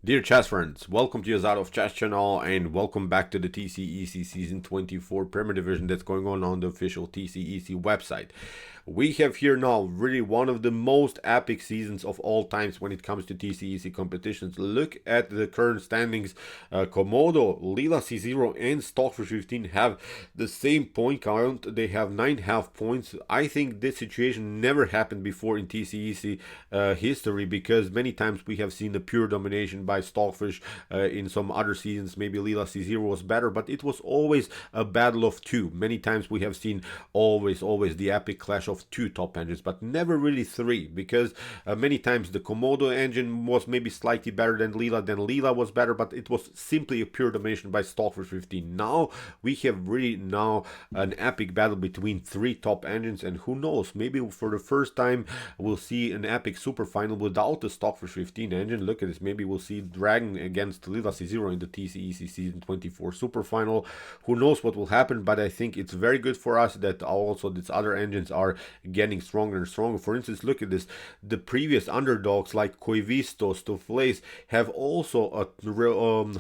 Dear chess friends, welcome to Jozarov chess channel and welcome back to the TCEC Season 24 Premier Division that's going on the official TCEC website. We have here now really one of the most epic seasons of all times when it comes to TCEC competitions. Look at the current standings. Komodo, Lila C0 and Stockfish 15 have the same point count. They have 9.5 points. I think this situation never happened before in TCEC history, because many times we have seen the pure domination by Stockfish in some other seasons. Maybe Lila C0 was better, but it was always a battle of two. Many times we have seen always the epic clash of two top engines, but never really three, because many times the Komodo engine was maybe slightly better than Lila was better, but it was simply a pure domination by Stockfish 15. Now we have really now an epic battle between three top engines, and who knows, maybe for the first time we'll see an epic super final without the Stockfish 15 engine. Look at this, maybe we'll see Dragon against Lila C0 in the TCEC Season 24 super final. Who knows what will happen, but I think it's very good for us that also these other engines are getting stronger and stronger. For instance, look at this, the previous underdogs like Koivisto, Stockfish have also a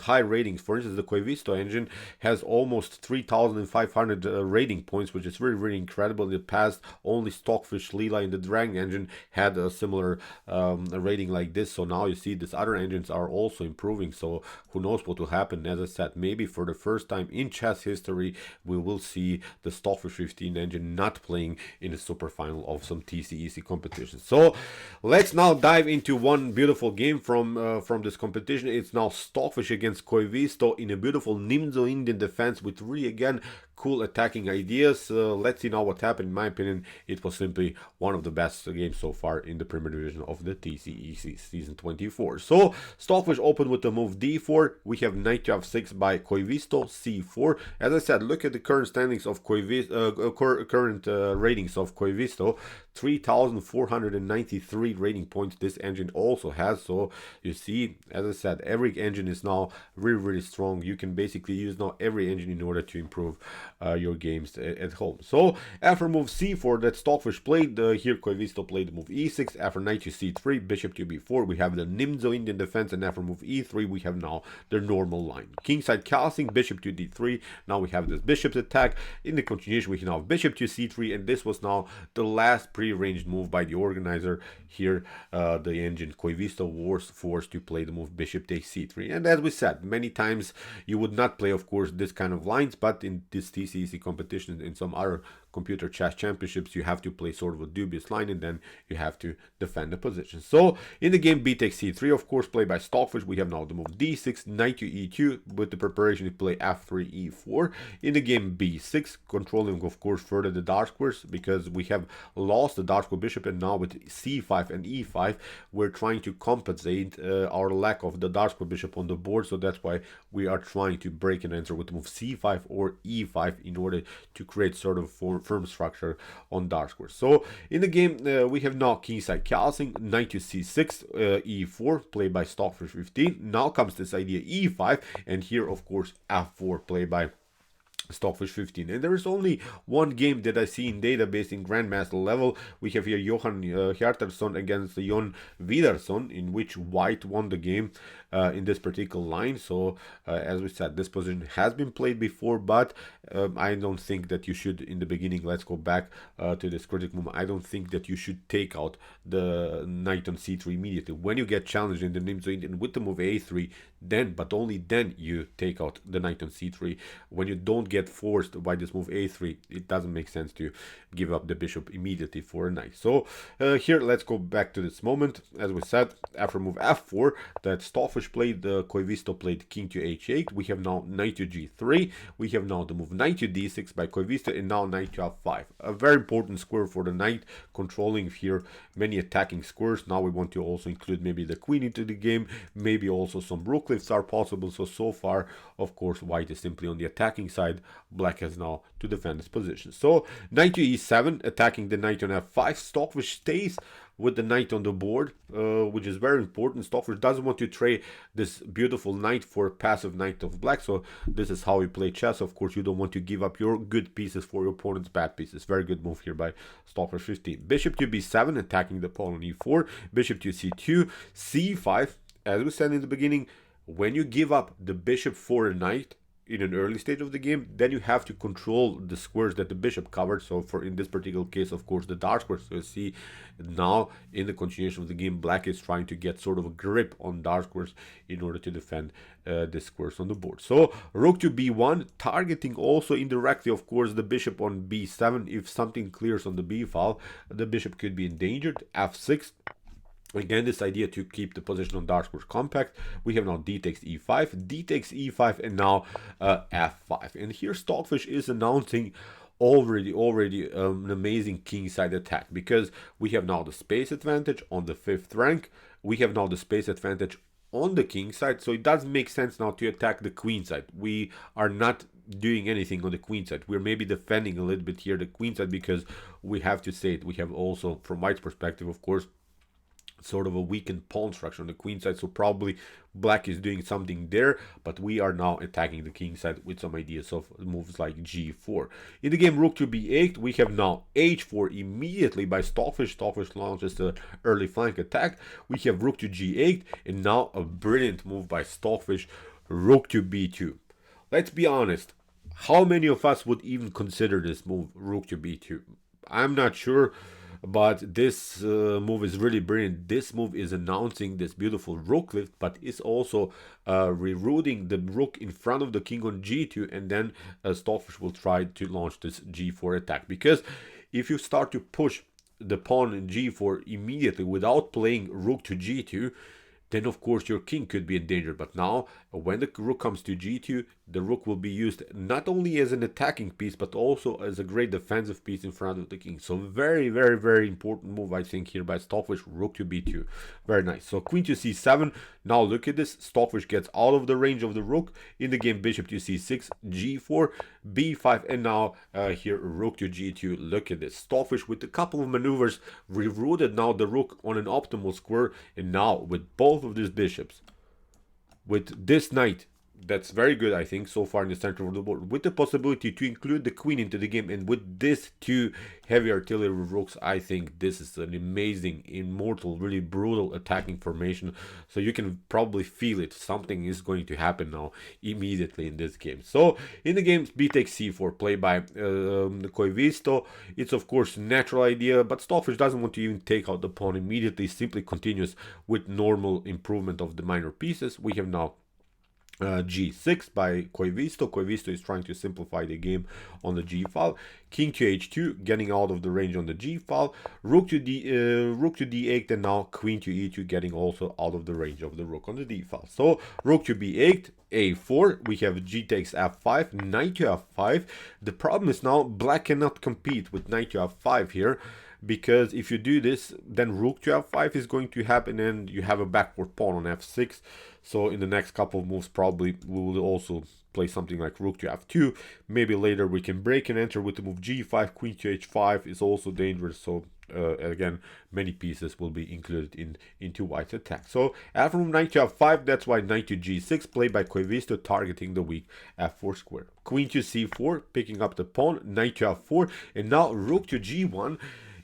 high ratings. For instance, the Koivisto engine has almost 3,500 rating points, which is really incredible. In the past, only Stockfish, Lila, and the Dragon engine had a similar rating like this. So now you see these other engines are also improving. So who knows what will happen. As I said, maybe for the first time in chess history we will see the Stockfish 15 engine not playing in the super final of some TCEC competition. So let's now dive into one beautiful game from this competition. It's now Stockfish against Koivisto in a beautiful nimzo-indian defense with really again cool attacking ideas. Let's see now what happened. In my opinion, it was simply one of the best games so far in the Premier Division of the TCEC Season 24. So Stockfish opened with the move d4. We have knight to f6 by Koivisto, c4. As I said, look at the current standings of Koivisto, current ratings of Koivisto. 3,493 rating points this engine also has. So you see, as I said, every engine is now really strong. You can basically use now every engine in order to improve your games at home. So after move c4 that Stockfish played, here Koivisto played the move e6. After knight to c3, bishop to b4, we have the nimzo-indian defense, and after move e3 we have now the normal line. Kingside castling, bishop to d3. Now we have this bishop's attack. In the continuation we can have bishop to c3, and this was now the last pre-arranged move by the organizer. Here the engine Koivisto was forced to play the move bishop takes c3, and as we said, many times you would not play of course this kind of lines, but in this TCEC competition, in some other computer chess championships, you have to play sort of a dubious line and then you have to defend the position. So in the game b takes c3, of course played by Stockfish, we have now the move d6, knight to e2 with the preparation to play f3 e4. In the game b6, controlling of course further the dark squares, because we have lost the dark square bishop, and now with c5 and e5 we're trying to compensate our lack of the dark square bishop on the board. So that's why we are trying to break an answer with the move c5 or e5 in order to create sort of firm structure on dark squares. So in the game we have now kingside castling, knight to c6, e4 played by Stockfish 15. Now comes this idea e5, and here of course f4 played by Stockfish 15. And there is only one game that I see in database in Grandmaster level. We have here Johan Hjartarson against Jon Vidarsson, in which white won the game in this particular line. So as we said, this position has been played before, but I don't think that you should, in the beginning, let's go back to this critic move, I don't think that you should take out the knight on c3 immediately. When you get challenged in the nimzo-indian with the move a3, then, but only then, you take out the knight on c3. When you don't get forced by this move a3, it doesn't make sense to give up the bishop immediately for a knight. So here let's go back to this moment. As we said, after move f4 that Stockfish played, Koivisto played king to h8. We have now knight to g3. We have now the move knight to d6 by Koivisto, and now knight to f5. A very important square for the knight, controlling here many attacking squares. Now we want to also include maybe the queen into the game, maybe also some rook lifts are possible. So far of course white is simply on the attacking side. Black has now to defend his position. So knight to e7, attacking the knight on f5. Stockfish stays with the knight on the board, which is very important. Stockfish doesn't want to trade this beautiful knight for a passive knight of black. So this is how we play chess. Of course, you don't want to give up your good pieces for your opponent's bad pieces. Very good move here by Stockfish 15. Bishop to b7, attacking the pawn on e4. Bishop to c2, c5. as we said in the beginning, when you give up the bishop for a knight in an early stage of the game, then you have to control the squares that the bishop covered. So for in this particular case, of course, the dark squares. So you see now in the continuation of the game, black is trying to get sort of a grip on dark squares in order to defend the squares on the board. So rook to b1, targeting also indirectly, of course, the bishop on b7. If something clears on the b file, the bishop could be endangered. f6. Again, this idea to keep the position on dark squares compact. We have now d takes e5, d takes e5, and now f5. And here Stockfish is announcing already an amazing kingside attack, because we have now the space advantage on the 5th rank. We have now the space advantage on the king side, so it does make sense now to attack the queen side. We are not doing anything on the queen side. We're maybe defending a little bit here the queen side, because we have to say it, we have also, from white's perspective, of course, sort of a weakened pawn structure on the queen side, so probably black is doing something there, but we are now attacking the king side with some ideas of moves like g4. In the game rook to b8, we have now h4 immediately by Stockfish. Stockfish launches the early flank attack. We have rook to g8, and now a brilliant move by Stockfish, rook to b2. Let's be honest, how many of us would even consider this move, rook to b2? I'm not sure, but this move is really brilliant. This move is announcing this beautiful rook lift, but is also rerouting the rook in front of the king on g2, and then Stockfish will try to launch this g4 attack. Because if you start to push the pawn in g4 immediately without playing rook to g2, then of course your king could be in danger. But now, when the rook comes to g2, the rook will be used not only as an attacking piece, but also as a great defensive piece in front of the king. So very, very, very important move, I think, here by Stockfish, rook to b2. Very nice. So queen to c7. Now look at this. Stockfish gets out of the range of the rook. In the game, bishop to c6, g4, b5, and now here rook to g2. Look at this. Stockfish with a couple of maneuvers rerouted now the rook on an optimal square, and now with both of these bishops, with this knight, that's very good, I think, so far in the center of the board, with the possibility to include the queen into the game, and with this two heavy artillery rooks, I think this is an amazing, immortal, really brutal attacking formation. So you can probably feel it. Something is going to happen now immediately in this game. So in the game, b takes c4, played by Koivisto. It's of course a natural idea, but Stockfish doesn't want to even take out the pawn immediately, simply continues with normal improvement of the minor pieces. We have now g6 by Koivisto. Koivisto is trying to simplify the game on the g file. King to h2, getting out of the range on the g file. Rook to d8, and now queen to e2, getting also out of the range of the rook on the d file. So rook to b8, a4. We have g takes f5, knight to f5. The problem is now black cannot compete with knight to f5 here, because if you do this, then rook to f5 is going to happen, and you have a backward pawn on f6. So in the next couple of moves, probably we will also play something like rook to f2. Maybe later we can break and enter with the move g5. Queen to h5 is also dangerous. So again, many pieces will be included into white's attack. So after knight to f5, that's why knight to g6, played by Koivisto, targeting the weak f4 square. Queen to c4, picking up the pawn. Knight to f4, and now rook to g1.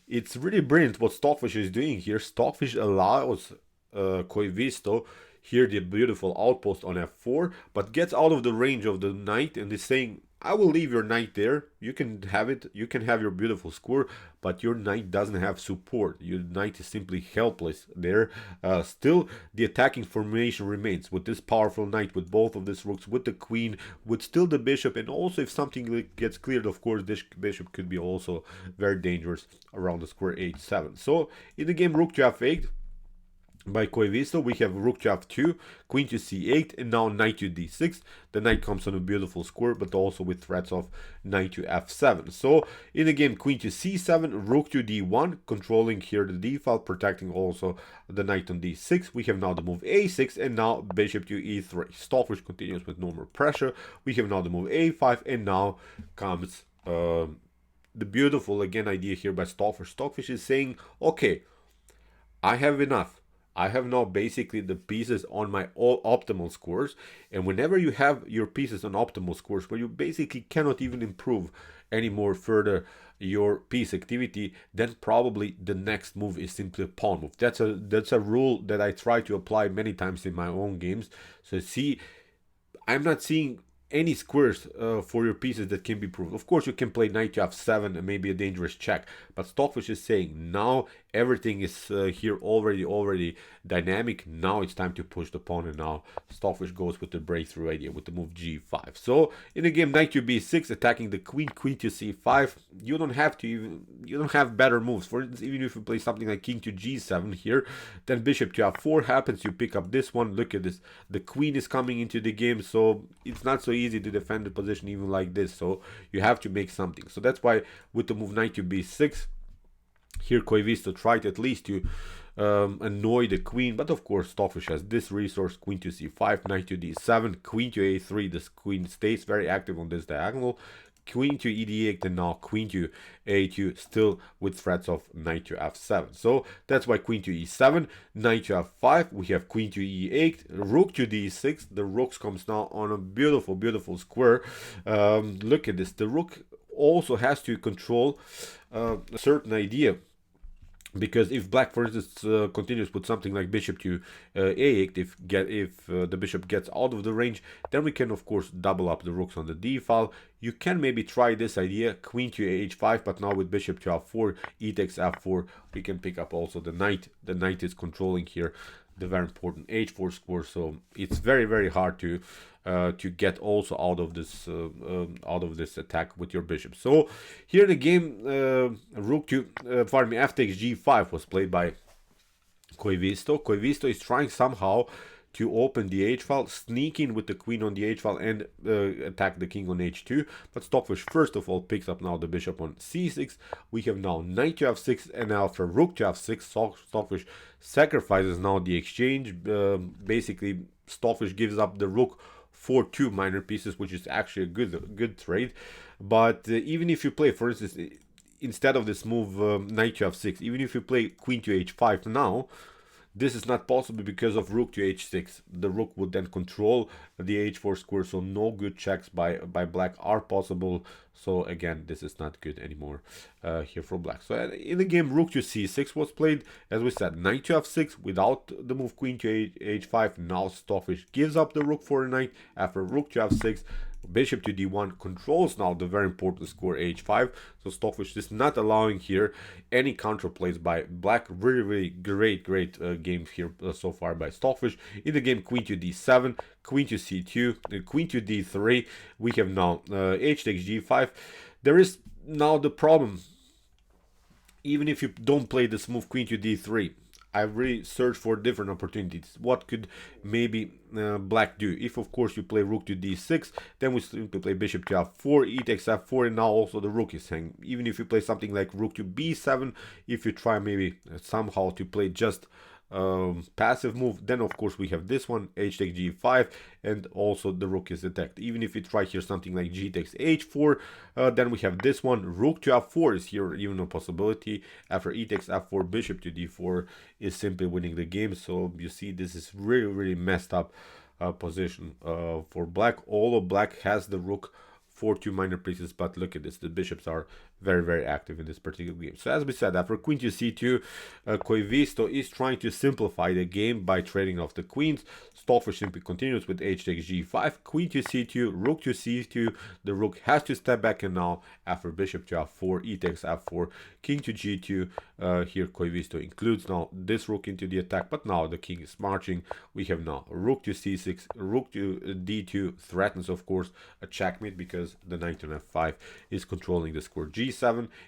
It's really brilliant what Stockfish is doing here. Stockfish allows Koivisto here the beautiful outpost on f4, but gets out of the range of the knight and is saying, I will leave your knight there, you can have it, you can have your beautiful square, but your knight doesn't have support. Your knight is simply helpless there. Still, the attacking formation remains with this powerful knight, with both of these rooks, with the queen, with still the bishop, and also if something gets cleared, of course, this bishop could be also very dangerous around the square h7. So in the game, rook to f8, by Koivisto, we have rook to f2, queen to c8, and now knight to d6. The knight comes on a beautiful square, but also with threats of knight to f7. So in the game, queen to c7, rook to d1, controlling here the d file, protecting also the knight on d6. We have now the move a6, and now bishop to e3. Stockfish continues with normal pressure. We have now the move a5, and now comes the beautiful, again, idea here by Stockfish. Stockfish is saying, okay, I have enough. I have now basically the pieces on my all optimal scores. And whenever you have your pieces on optimal scores, where you basically cannot even improve any more further your piece activity, then probably the next move is simply a pawn move. That's a rule that I try to apply many times in my own games. So see, I'm not seeing any squares for your pieces that can be proved. Of course, you can play knight to f7 and maybe a dangerous check, but Stockfish is saying now everything is here already dynamic. Now it's time to push the pawn, and now Stockfish goes with the breakthrough idea with the move g5. So in the game, knight to b6, attacking the queen, queen to c5. You don't have better moves. For instance, even if you play something like king to g7 here, then bishop to f4 happens. You pick up this one. Look at this. The queen is coming into the game, so it's not so easy to defend the position even like this. So you have to make something. So that's why with the move knight to b6, here Koivisto tried at least to annoy the queen, but of course Stockfish has this resource, queen to c5, knight to d7, queen to a3. This queen stays very active on this diagonal. Queen to ed8, and now queen to a2, still with threats of knight to f7. So that's why queen to e7, knight to f5, we have queen to e8, rook to d6. The rook comes now on a beautiful square. Look at this. The rook also has to control a certain idea, because if black, for instance, continues with something like bishop to a8, if the bishop gets out of the range, then we can of course double up the rooks on the d file. You can maybe try this idea, queen to h5, but now with bishop to f4, e takes f4, we can pick up also the knight. The knight is controlling here the very important h4 score, so it's very hard to get also out of this attack with your bishop. So here in the game, rook to f takes g5 was played by Koivisto. Koivisto is trying somehow to open the h file, sneak in with the queen on the h file, and attack the king on h2. But Stockfish first of all picks up now the bishop on c6. We have now knight to f6, and after rook to f6, Stockfish sacrifices now the exchange. Basically, Stockfish gives up the rook for 2 minor pieces, which is actually a good trade. But even if you play, for instance, instead of this move knight to f6, even if you play queen to h5 now, this is not possible because of rook to h6. The rook would then control the h4 square, so no good checks by black are possible. So again, this is not good anymore here for black. So in the game, rook to c6 was played. As we said, knight to f6 without the move queen to h5. Now Stockfish gives up the rook for a knight. After rook to f6, bishop to d1 controls now the very important square h5. So Stockfish is not allowing here any counterplays by black. Really great game here so far by Stockfish. In the game, queen to d7, queen to c2, queen to d3. We have now h takes g5. There is now the problem, even if you don't play this move queen to d3, I really search for different opportunities. What could maybe black do? If of course you play rook to d6, then we simply play bishop to f4, e takes f4, and now also the rook is hanging. Even if you play something like rook to b7, if you try maybe somehow to play just passive move, then of course we have this one, h takes g5, and also the rook is attacked. Even if you try here something like g takes h4, then we have this one, rook to f4 is here even a possibility. After e takes f4, bishop to d4 is simply winning the game. So you see, this is really messed up position for black. Although black has the rook for 2 minor pieces, but look at this, the bishops are very active in this particular game. So as we said, after queen to c2, Koivisto is trying to simplify the game by trading off the queens. Stockfish simply continues with h takes g5, queen to c2, rook to c2. The rook has to step back, and now after bishop to f4, e takes f4, king to g2. Here Koivisto includes now this rook into the attack, but now the king is marching. We have now rook to c6, rook to d2, threatens of course a checkmate because the knight on f5 is controlling the square g7.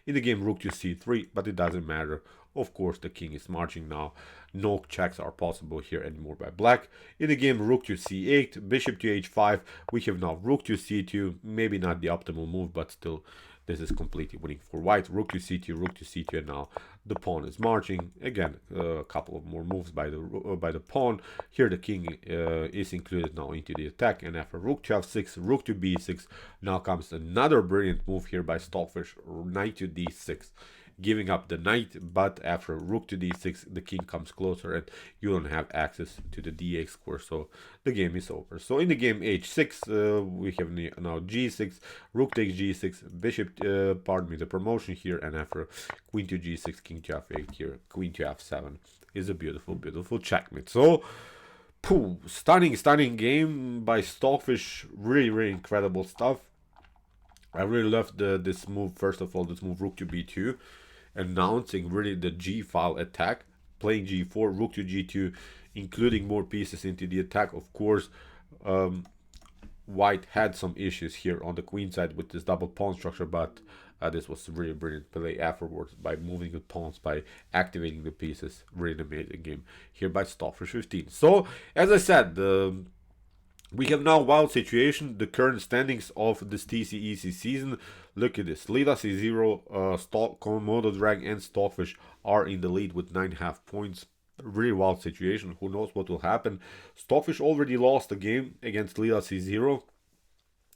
In the game, rook to c3, but it doesn't matter. Of course, the king is marching now. No checks are possible here anymore by black. In the game, rook to c8, bishop to h5. We have now rook to c2. Maybe not the optimal move, but still, this is completely winning for white. Rook to c2, and now the pawn is marching. Again, a couple of more moves by the pawn. Here the king is included now into the attack, and after rook to f6, rook to b6, now comes another brilliant move here by Stockfish, knight to d6. giving up the knight, but after rook to d6, the king comes closer and you don't have access to the d8 square, so the game is over. So in the game h6, we have now g6, rook takes g6, bishop, pardon me, the promotion here, and after queen to g6, king to f8 here, queen to f7 is a beautiful, beautiful checkmate. So, stunning game by Stockfish. Really incredible stuff. I really loved this move. First of all, this move rook to b2, announcing really the g file attack, playing g4, rook to g2, including more pieces into the attack. Of course, White had some issues here on the queen side with this double pawn structure, but this was really brilliant play afterwards by moving the pawns, by activating the pieces. Really amazing game here by Stockfish 15. So, as I said, we have now wild situation, the current standings of this TCEC season. Look at this. Lila C0, Komodo Drag, and Stockfish are in the lead with 9.5 points. Really wild situation. Who knows what will happen. Stockfish already lost a game against Lila C0.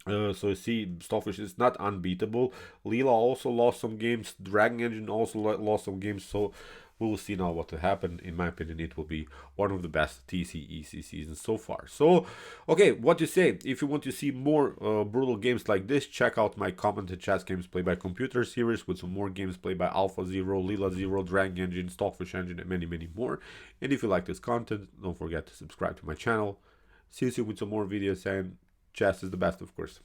So you see, Stockfish is not unbeatable. Lila also lost some games. Dragon Engine also lost some games. So we will see now what will happen. In my opinion, it will be one of the best TCEC seasons so far. So, okay, what you say? If you want to see more brutal games like this, check out my commented chess games played by computer series with some more games played by Alpha Zero, Lila Zero, Dragon Engine, Stockfish Engine, and many more. And if you like this content, don't forget to subscribe to my channel. See you soon with some more videos, and chess is the best, of course.